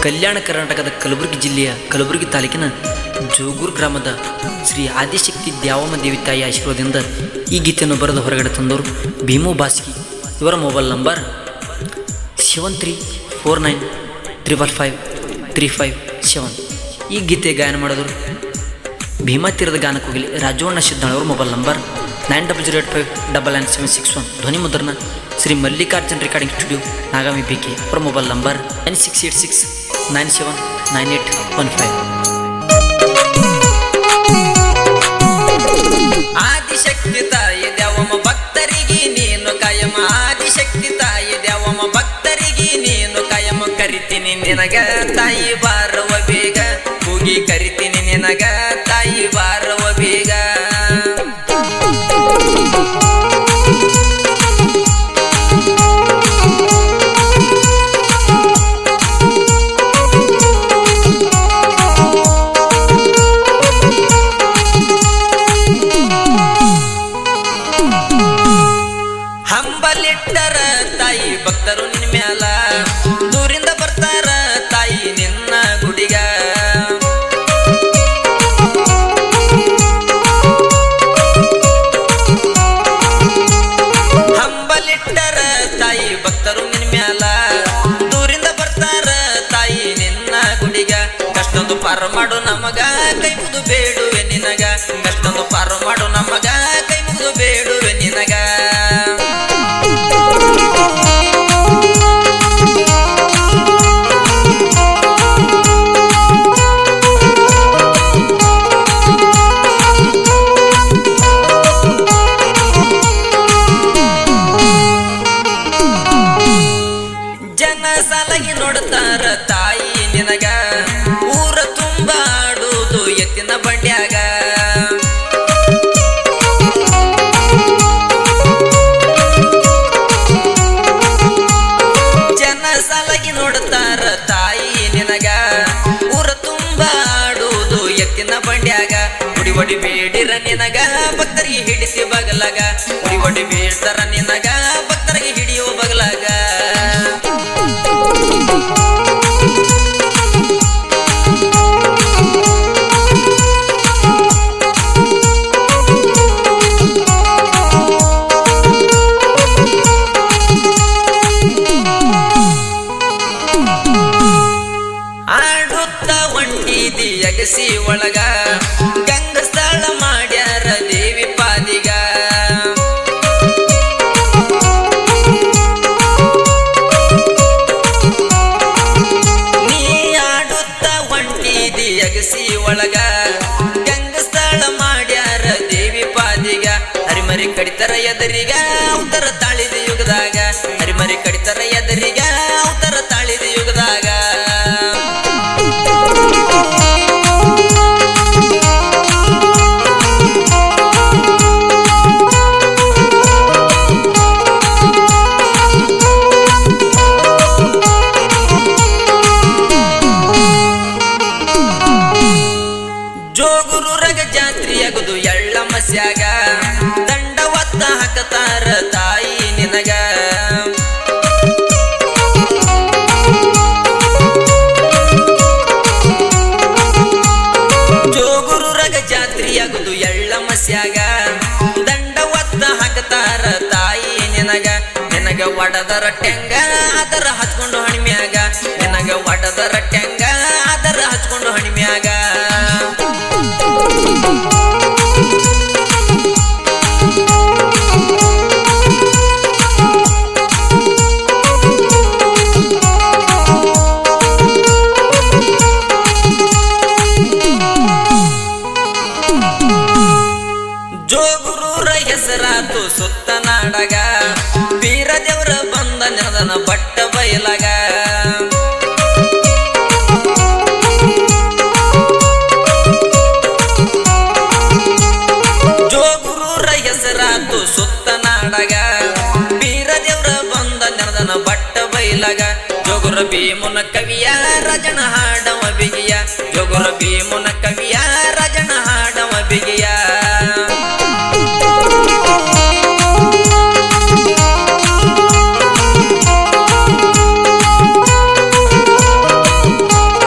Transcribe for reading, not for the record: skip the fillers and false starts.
ಕಲ್ಯಾಣ ಕರ್ನಾಟಕದ ಕಲಬುರಗಿ ಜಿಲ್ಲೆಯ ಕಲಬುರಗಿ ತಾಲೂಕಿನ ಜೋಗೂರು ಗ್ರಾಮದ ಶ್ರೀ ಆದಿಶಕ್ತಿ ದ್ಯಾವಮ್ಮ ದೇವಿ ತಾಯಿ ಆಶೀರ್ವಾದದಿಂದ ಈ ಗೀತೆಯನ್ನು ಬರೆದು ಹೊರಗಡೆ ತಂದವರು ಭೀಮು ಬಾಸ್ಕಿ. ಇವರ ಮೊಬೈಲ್ ನಂಬರ್ 7349555357. ಈ ಗೀತೆ ಗಾಯನ ಮಾಡಿದವರು ಭೀಮಾ ತೀರದ ಗಾನಕ್ಕೋಗಿಲಿ ರಾಜವಣ್ಣ ಸಿದ್ದಾಳ್. ಅವರ ಮೊಬೈಲ್ ನಂಬರ್ 9008599761. ಧ್ವನಿ ಮುದ್ರಣ ಶ್ರೀ ಮಲ್ಲಿಕಾರ್ಜುನ್ ರೆಕಾರ್ಡಿಂಗ್ ಸ್ಟುಡಿಯೋ ನಾಗಾಮಿ ಬಿಕೆ. ಅವರ ಮೊಬೈಲ್ ನಂಬರ್ 9686979815. ಆದಿಶಕ್ತಿ ತಾಯಿ ದ್ಯಾವಮ್ಮ ಭಕ್ತರಿಗೆ ನೀನು ಕಾಯಮ. ಆದಿಶಕ್ತಿ ತಾಯಿ ದ್ಯಾವಮ್ಮ ಭಕ್ತರಿಗೆ ನೀನು ಕಾಯಮ. ಕರಿತೀನಿ ನಿನಗ ತಾಯಿ ಬಾರವ ಬೇಗ, ಹೋಗಿ ಕರಿತೀನಿ ನಿನಗ ತಾಯಿ ಬಾರವ ಬೇಗ. ಹಂಬಲಿಟ್ಟರ ತಾಯಿ ಭಕ್ತರು ನಿನ್ನ ಮ್ಯಾಲ, ದೂರಿಂದ ಬರ್ತಾರ ತಾಯಿ ನಿನ್ನ ಗುಡಿಗ. ಹಂಬಲಿಟ್ಟರ ತಾಯಿ ಭಕ್ತರು ನಿನ್ನ ಮ್ಯಾಲ, ದೂರಿಂದ ಬರ್ತಾರ ತಾಯಿ ನಿನ್ನ ಗುಡಿಗ. ಕಷ್ಟೊಂದು ಪಾರು ಮಾಡು ನಮಗ, ಕೈ ಮುಗಿದು ಬೇಡುವೆ ನಿನಗ. ಕಷ್ಟೊಂದು ಪಾರು ಮಾಡು ನಮಗ, ಕೈ ಮುಗಿದು ಬೇಡುವೆ ನಿನಗ. ಜನ ಸಾಲಾಗಿ ನೋಡ್ತಾರ ತಾಯಿ ನಿನಗ, ಊರ ತುಂಬ ಆಡುವುದು ಎತ್ತಿನ ಬಂಡ್ಯಾಗ. ಜನ ಸಾಲಾಗಿ ನೋಡ್ತಾರ ತಾಯಿ ನಿನಗ, ಊರ ತುಂಬ ಆಡುವುದು ಎತ್ತಿನ ಬಂಡ್ಯಾಗ. ಉಡಿ ಒಡಿ ಬೇಡಿರ ನಿನಗ, ಭಕ್ತರಿಗೆ ಹಿಡಿಸಿ ಬಗಲಾಗ. ಉಡಿ ಒಡಿ ಬೇಡ್ತಾರ ನಿನಗ, ಭಕ್ತರಿಗೆ ಹಿಡಿಯುವ ಬಗಲಾಗ. ಆಡುತ್ತ ಒಂಟಿದಿ ಅಗಸಿ ಒಳಗ, ಗಂಗ ಸ್ಥಳ ಮಾಡ್ಯಾರ ದೇವಿ ಪಾದಿಗ. ನೀ ಆಡುತ್ತ ಒಂಟಿದಿ ಅಗಸಿ ಒಳಗ, ಗಂಗ ಸ್ಥಳ ಮಾಡ್ಯಾರ ದೇವಿ ಪಾದಿಗ. ಹರಿಮರಿ ಕಡಿತರ ಎದರಿಗ, ಉತ್ತರ ತಾಳಿದ ಯುಗದಾಗ. ಹರಿಮರಿ ಕಡಿತರ ಎದರಿಗ, ಉತ್ತರ ತಾಳಿದ ಯುಗದಾಗ. ಜೋಗುರು ರಗ ಜಾತ್ರೆಯಾಗುದು ಎಳ್ಳ ಮಸ್ಯಾಗ, ದಂಡವತ್ತ ಹಾಕತಾರ ತಾಯಿ ನಿನಗ. ಜೋಗುರು ರಗ ಜಾತ್ರೆಯಾಗುದು ಎಳ್ಳ ಮಸ್ಯಾಗ, ದಂಡವತ್ತ ಹಾಕತಾರ ತಾಯಿ ನಿನಗ. ನಿನಗ ಒಡದರ ಟೆಂಗ ಅದರ ಹಚ್ಕೊಂಡು ಹಣಿಮ್ಯಾಗ. ನಿನಗ ಒಡದರ ಟೆಂಗ ಅದರ ಹಚ್ಕೊಂಡು ಹಣಿಮ್ಯಾಗ. ಜೋಗುರೂರ ಹೆಸರಾತು ಸುತ್ತ ನಾಡಗ, ವೀರ ದೇವರ ಬಂದ ನೆನದನ ಬಟ್ಟ ಬಯಲಗ. ಜೋಗುರೂರ ಹೆಸರಾತು ಸುತ್ತ ನಾಡಗ, ವೀರ ದೇವರ ಬಂದ ನೆನದನ ಬಟ್ಟ ಬಯಲಗ. ಜೋಗುರ ಭೀಮುನ ಕವಿಯ ರಜನ ಹಾಡವ ಬಿಗಿಯ. ಜೋಗುರ ಭೀಮುನ ಕವಿಯ ರಜನ ಹಾಡವ ಬಿಗಿಯ.